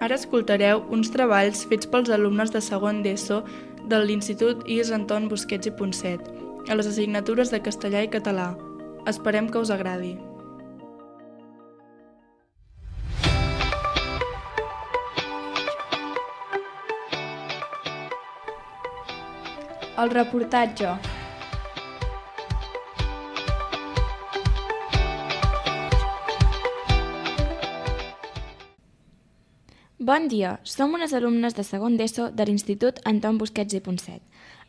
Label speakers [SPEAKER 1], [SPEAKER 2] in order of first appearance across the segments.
[SPEAKER 1] Ara escoltareu uns treballs fets pels alumnes de segon d'ESO de l'Institut IES Anton Busquets i Ponset, a les assignatures de castellà i català. Esperem que us agradi.
[SPEAKER 2] El reportatge. Bon dia, som unes alumnes de segon d'ESO de l'Institut Anton Busquets i Ponset.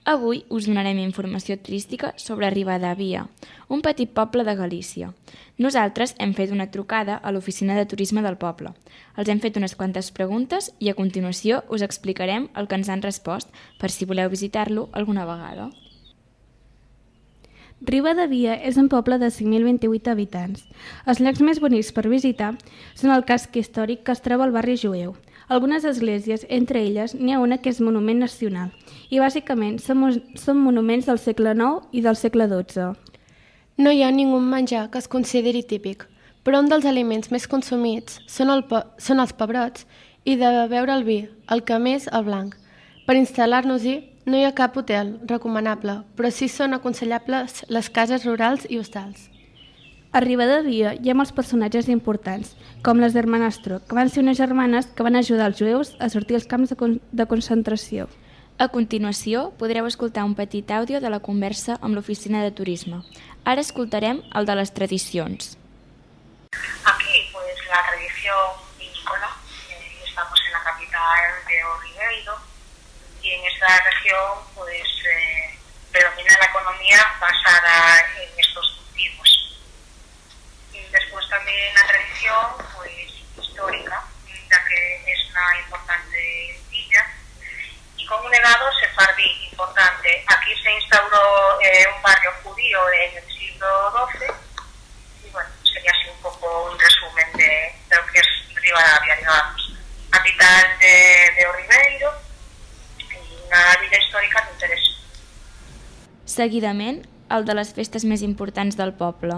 [SPEAKER 2] Avui us donarem informació turística sobre Ribadavia, un petit poble de Galícia. Nosaltres hem fet una trucada a l'oficina de turisme del poble. Els hem fet unes quantes preguntes i a continuació us explicarem el que ens han respost per si voleu visitar-lo alguna vegada.
[SPEAKER 3] Ribadavia és un poble de 5.028 habitants. Els llocs més bonics per visitar són el casc històric que es troba al barri jueu. Algunes esglésies, entre elles n'hi ha una que és monument nacional i bàsicament són monuments del segle IX i del segle XII.
[SPEAKER 4] No hi ha ningú menjar que es consideri típic, però un dels aliments més consumits són els pebrots i de beure el vi, el que més el blanc. Per instal·lar-nos-hi no hi ha cap hotel recomanable, però sí són aconsellables les cases rurals i hostals.
[SPEAKER 3] A Ribadavia hi ha molts personatges importants, com les d'Hermanastro, que van ser unes germanes que van ajudar els jueus a sortir als camps de concentració.
[SPEAKER 2] A continuació podreu escoltar un petit àudio de la conversa amb l'oficina de turisme. Ara escoltarem el de les tradicions.
[SPEAKER 5] Aquí, pues la tradición vinícola, estamos en la capital de Ribeiro y en esta región pues predomina la economía basada en estos cultivos. Y después también la tradición pues histórica, ya que es una importante villa y con un legado sefardí importante. Aquí se instauró un barrio judío en el siglo XII y bueno, sería así un poco un resumen de lo que es Ribadavia, digamos, capital de Ribeiro y una villa històrica d'interès.
[SPEAKER 2] Seguidament, el de les festes més importants del poble.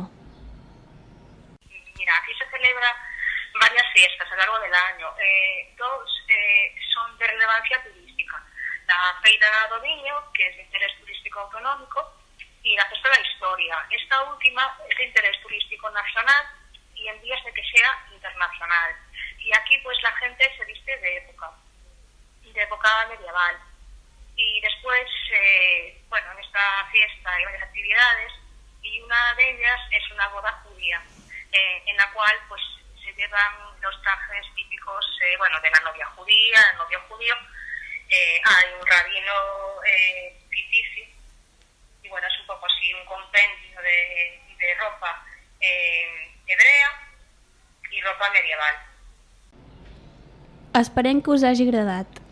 [SPEAKER 5] Mira, aquí se celebran varias fiestas a lo largo del año. Dos son de relevancia turística. La Feira do Viño, que es de interés turístico autonómico, y la Festa de la Historia. Esta última es de interés turístico nacional y en vías de que sea internacional. Y aquí pues la gente se viste de época medieval. Y después, bueno, en esta fiesta hay varias actividades y una de ellas es una boda judía, en la cual pues se llevan los trajes típicos, bueno, de la novia judía, el novio judío. Hay un rabino ficticio y bueno, es un poco así un compendio de ropa hebrea y ropa medieval.
[SPEAKER 3] Esperem que us hagi agradat.